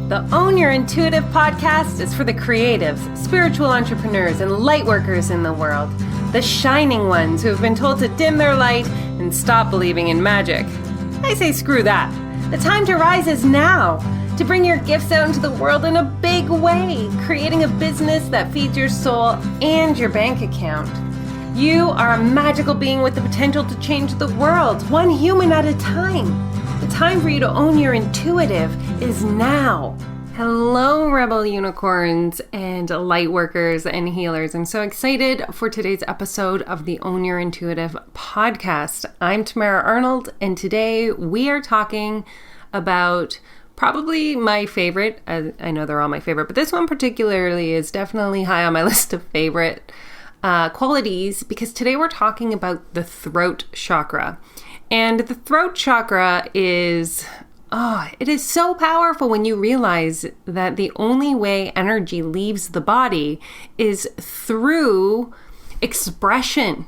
The Own Your Intuitive podcast is for the creatives, spiritual entrepreneurs, and light workers in the world. The shining ones who have been told to dim their light and stop believing in magic. I say screw that. The time to rise is now. To bring your gifts out into the world in a big way, creating a business that feeds your soul and your bank account. You are a magical being with the potential to change the world, one human at a time. The time for you to own your intuitive is now. Hello, rebel unicorns and light workers and healers. I'm so excited for today's episode of the Own Your Intuitive podcast. I'm Tamara Arnold, and today we are talking about probably my favorite. I know they're all my favorite, but this one particularly is definitely high on my list of favorite qualities, because today we're talking about the throat chakra. And the throat chakra is, it is so powerful when you realize that the only way energy leaves the body is through expression,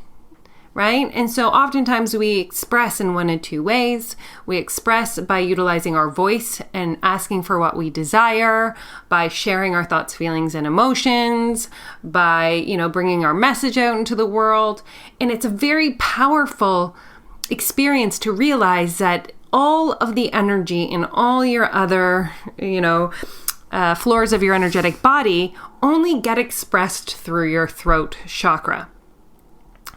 right? And so oftentimes we express in one of two ways. We express by utilizing our voice and asking for what we desire, by sharing our thoughts, feelings, and emotions, by, bringing our message out into the world. And it's a very powerful experience to realize that all of the energy in all your other, floors of your energetic body only get expressed through your throat chakra,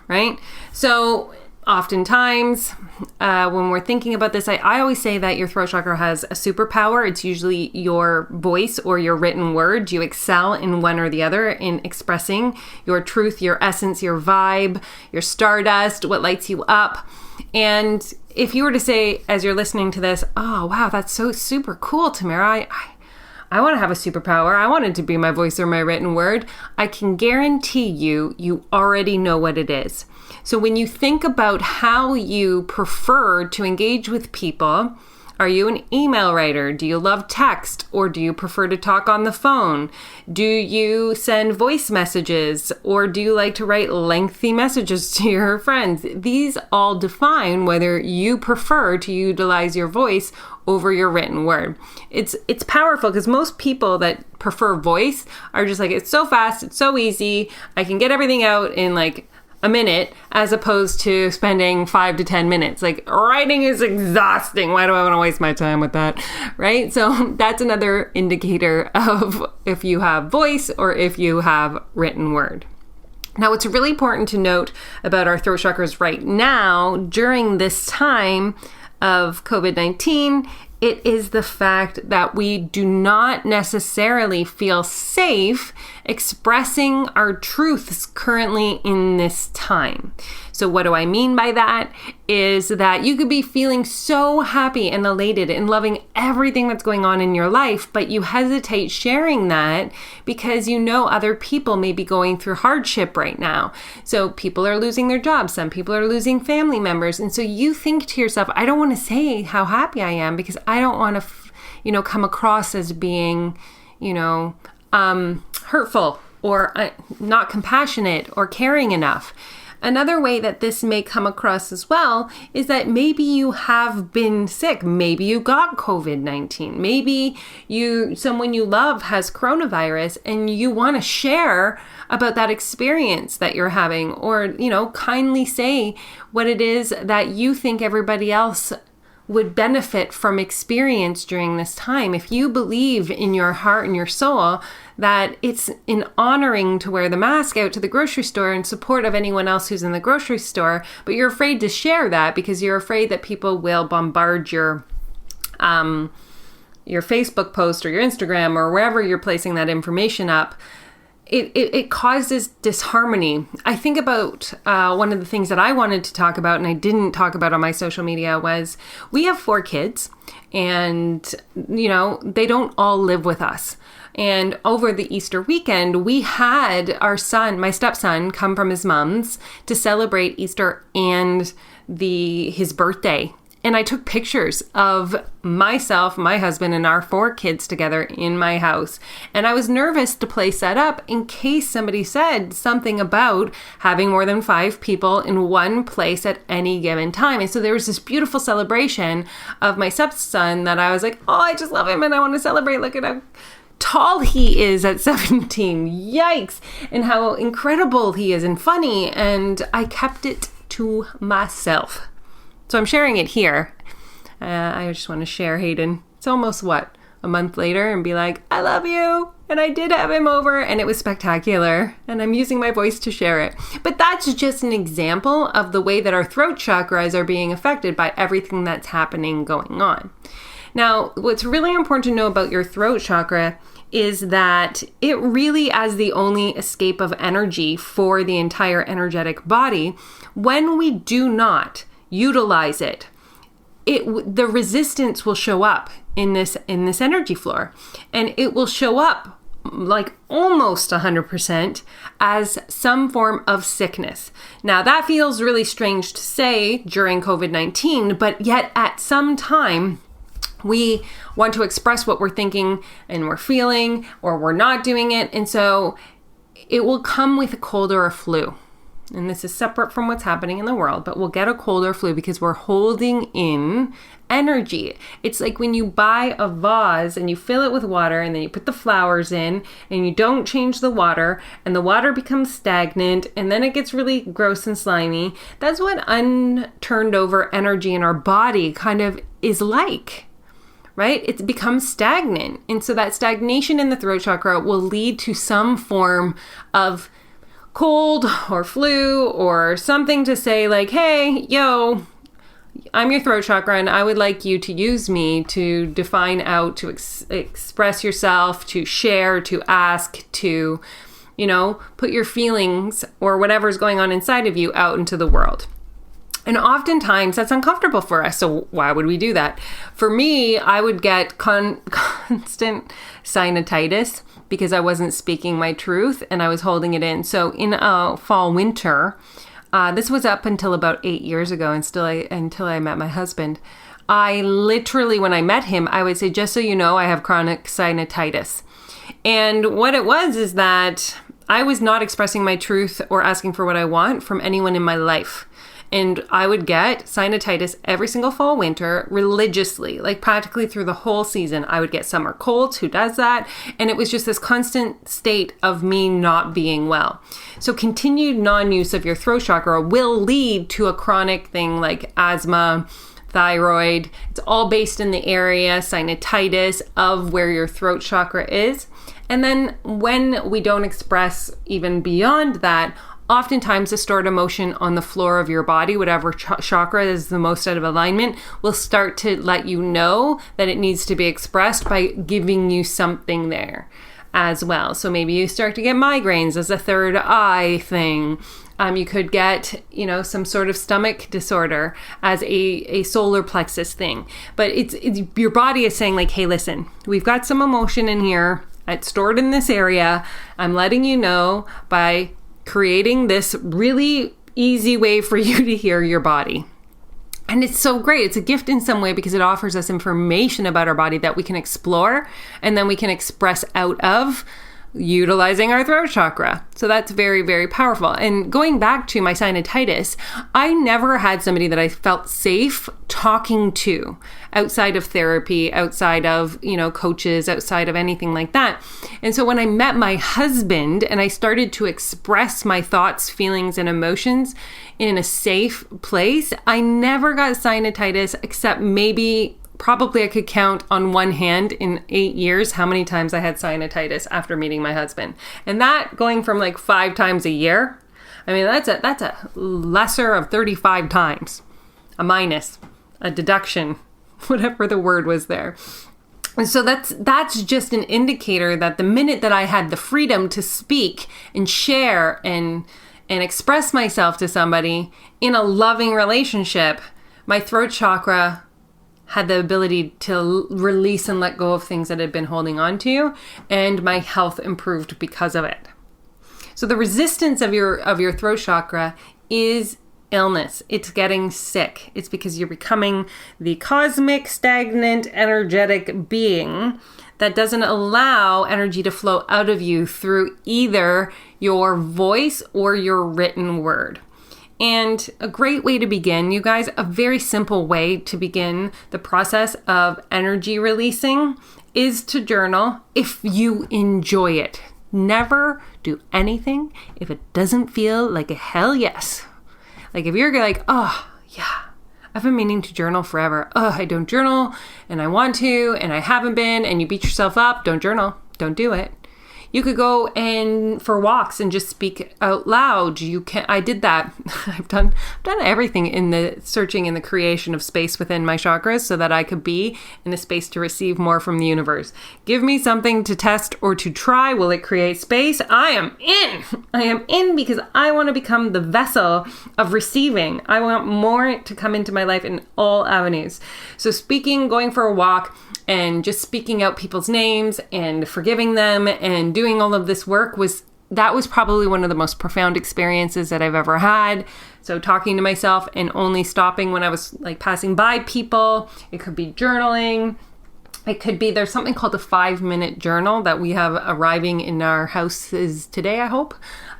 right? So oftentimes when we're thinking about this, I always say that your throat chakra has a superpower. It's usually your voice or your written word. You excel in one or the other in expressing your truth, your essence, your vibe, your stardust, what lights you up. And if you were to say, as you're listening to this, oh, wow, that's so super cool, Tamara. I want to have a superpower. I want it to be my voice or my written word. I can guarantee you already know what it is. So when you think about how you prefer to engage with people, are you an email writer? Do you love text, or do you prefer to talk on the phone? Do you send voice messages, or do you like to write lengthy messages to your friends? These all define whether you prefer to utilize your voice over your written word. It's powerful because most people that prefer voice are just like, it's so fast, it's so easy, I can get everything out in like a minute, as opposed to spending 5 to 10 minutes. Like, writing is exhausting. Why do I want to waste my time with that? Right? So that's another indicator of if you have voice or if you have written word. Now, what's really important to note about our throat chakras right now, during this time of COVID-19, it is the fact that we do not necessarily feel safe expressing our truths currently in this time. So what do I mean by that? Is that you could be feeling so happy and elated and loving everything that's going on in your life, but you hesitate sharing that because other people may be going through hardship right now. So people are losing their jobs. Some people are losing family members. And so you think to yourself, I don't want to say how happy I am because I don't want to, come across as being, hurtful or not compassionate or caring enough. Another way that this may come across as well is that maybe you have been sick. Maybe you got COVID-19. Maybe someone you love has coronavirus and you want to share about that experience that you're having, or, kindly say what it is that you think everybody else would benefit from experience during this time. If you believe in your heart and your soul that it's an honoring to wear the mask out to the grocery store in support of anyone else who's in the grocery store, but you're afraid to share that because you're afraid that people will bombard your Facebook post or your Instagram or wherever you're placing that information up, it causes disharmony. I think about one of the things that I wanted to talk about and I didn't talk about on my social media was we have 4 kids and, they don't all live with us. And over the Easter weekend, we had our son, my stepson, come from his mom's to celebrate Easter and his birthday. And I took pictures of myself, my husband, and our 4 kids together in my house. And I was nervous to place that up in case somebody said something about having more than 5 people in one place at any given time. And so there was this beautiful celebration of my stepson that I was like, oh, I just love him and I want to celebrate. Look at how tall he is at 17. Yikes. And how incredible he is and funny. And I kept it to myself. So I'm sharing it here. I just want to share Hayden. It's almost a month later, and be like, I love you. And I did have him over and it was spectacular. And I'm using my voice to share it. But that's just an example of the way that our throat chakras are being affected by everything that's happening going on. Now, what's really important to know about your throat chakra is that it really, as the only escape of energy for the entire energetic body, when we do not utilize it, the resistance will show up in this energy floor, and it will show up like almost 100% as some form of sickness. Now that feels really strange to say during COVID-19, but yet at some time we want to express what we're thinking and we're feeling, or we're not doing it, and so it will come with a cold or a flu. And this is separate from what's happening in the world, but we'll get a cold or flu because we're holding in energy. It's like when you buy a vase and you fill it with water and then you put the flowers in and you don't change the water and the water becomes stagnant and then it gets really gross and slimy. That's what unturned over energy in our body kind of is like, right? It becomes stagnant. And so that stagnation in the throat chakra will lead to some form of cold or flu or something to say like, hey, yo, I'm your throat chakra and I would like you to use me to define out, to express yourself, to share, to ask, to, put your feelings or whatever's going on inside of you out into the world. And oftentimes that's uncomfortable for us. So why would we do that? For me, I would get constant sinusitis because I wasn't speaking my truth and I was holding it in. So in fall, winter, this was up until about 8 years ago until I met my husband. I literally, when I met him, I would say, just so you know, I have chronic sinusitis. And what it was is that I was not expressing my truth or asking for what I want from anyone in my life. And I would get sinusitis every single fall, winter, religiously, like practically through the whole season. I would get summer colds. Who does that? And it was just this constant state of me not being well. So continued non-use of your throat chakra will lead to a chronic thing like asthma, thyroid. It's all based in the area, sinusitis, of where your throat chakra is. And then when we don't express even beyond that, oftentimes the stored emotion on the floor of your body, whatever chakra is the most out of alignment, will start to let you know that it needs to be expressed by giving you something there as well. So maybe you start to get migraines as a third eye thing. You could get, some sort of stomach disorder as a solar plexus thing. But it's your body is saying like, hey, listen, we've got some emotion in here. It's stored in this area. I'm letting you know by creating this really easy way for you to hear your body. And it's so great. It's a gift in some way because it offers us information about our body that we can explore and then we can express out of utilizing our throat chakra. So that's very, very powerful. And going back to my sinusitis, I never had somebody that I felt safe talking to outside of therapy, outside of, coaches, outside of anything like that. And so when I met my husband and I started to express my thoughts, feelings, and emotions in a safe place, I never got sinusitis except probably I could count on one hand in 8 years how many times I had sinusitis after meeting my husband. And that going from like 5 times a year, that's a lesser of 35 times, a minus, a deduction, whatever the word was there. And so that's just an indicator that the minute that I had the freedom to speak and share and express myself to somebody in a loving relationship, my throat chakra had the ability to release and let go of things that had been holding on to, and my health improved because of it. So the resistance of your throat chakra is illness. It's getting sick. It's because you're becoming the cosmic, stagnant, energetic being that doesn't allow energy to flow out of you through either your voice or your written word. And a great way to begin, you guys, a very simple way to begin the process of energy releasing is to journal if you enjoy it. Never do anything if it doesn't feel like a hell yes. Like if you're like, oh yeah, I've been meaning to journal forever. Oh, I don't journal and I want to and I haven't been, and you beat yourself up. Don't journal. Don't do it. You could go for walks and just speak out loud. I did that. I've done everything in the searching and the creation of space within my chakras so that I could be in a space to receive more from the universe. Give me something to test or to try. Will it create space? I am in. I am in because I want to become the vessel of receiving. I want more to come into my life in all avenues. So speaking, going for a walk, and just speaking out people's names and forgiving them and doing all of this work was probably one of the most profound experiences that I've ever had. So talking to myself and only stopping when I was like passing by people. It could be journaling. It could be, there's something called a 5-minute journal that we have arriving in our houses today, I hope.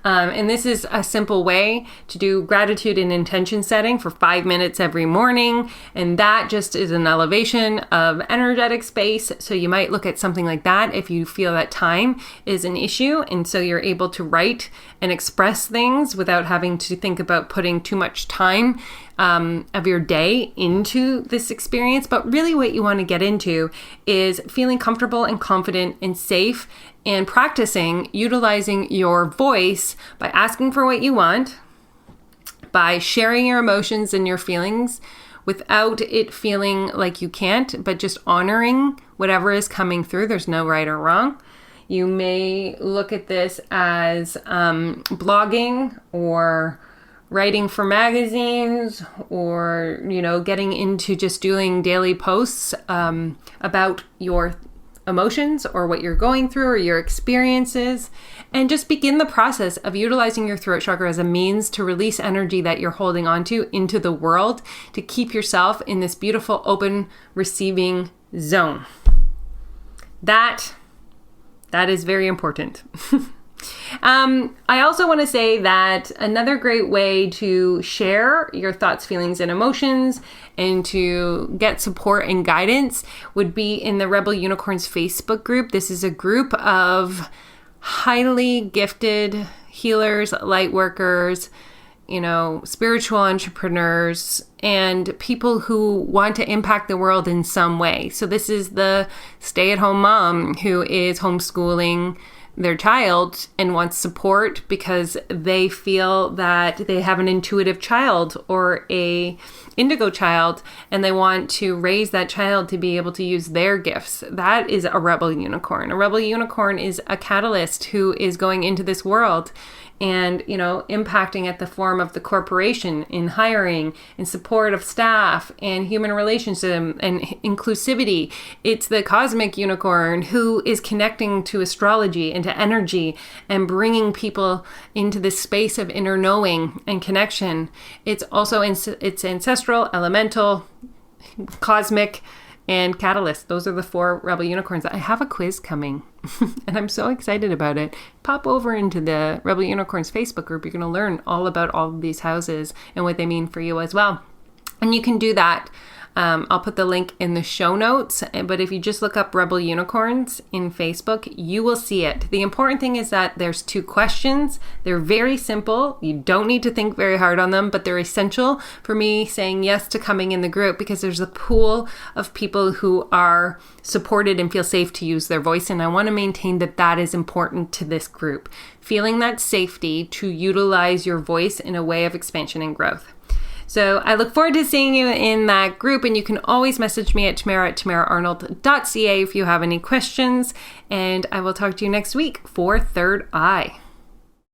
And this is a simple way to do gratitude and intention setting for 5 minutes every morning. And that just is an elevation of energetic space. So you might look at something like that if you feel that time is an issue. And so you're able to write and express things without having to think about putting too much time of your day into this experience. But really what you want to get into is feeling comfortable and confident and safe and practicing utilizing your voice by asking for what you want, by sharing your emotions and your feelings without it feeling like you can't, but just honoring whatever is coming through. There's no right or wrong. You may look at this as blogging or writing for magazines, or, getting into just doing daily posts about your emotions or what you're going through or your experiences, and just begin the process of utilizing your throat chakra as a means to release energy that you're holding onto into the world to keep yourself in this beautiful open receiving zone. That is very important. I also want to say that another great way to share your thoughts, feelings, and emotions and to get support and guidance would be in the Rebel Unicorns Facebook group. This is a group of highly gifted healers, light workers, spiritual entrepreneurs, and people who want to impact the world in some way. So this is the stay-at-home mom who is homeschooling their child and wants support because they feel that they have an intuitive child or a indigo child and they want to raise that child to be able to use their gifts. That is a rebel unicorn. A rebel unicorn is a catalyst who is going into this world and, impacting at the form of the corporation in hiring and support of staff and human relations and inclusivity. It's the cosmic unicorn who is connecting to astrology and to energy and bringing people into this space of inner knowing and connection. It's also it's ancestral, elemental, cosmic, and catalyst. Those are the 4 rebel unicorns. I have a quiz coming and I'm so excited about it. Pop over into the Rebel Unicorns Facebook group. You're going to learn all about all of these houses and what they mean for you as well. And you can do that. I'll put the link in the show notes, but if you just look up Rebel Unicorns in Facebook, you will see it. The important thing is that there's 2 questions. They're very simple. You don't need to think very hard on them, but they're essential for me saying yes to coming in the group because there's a pool of people who are supported and feel safe to use their voice. And I want to maintain that is important to this group. Feeling that safety to utilize your voice in a way of expansion and growth. So I look forward to seeing you in that group, and you can always message me at tamara@tamaraarnold.ca if you have any questions, and I will talk to you next week for Third Eye.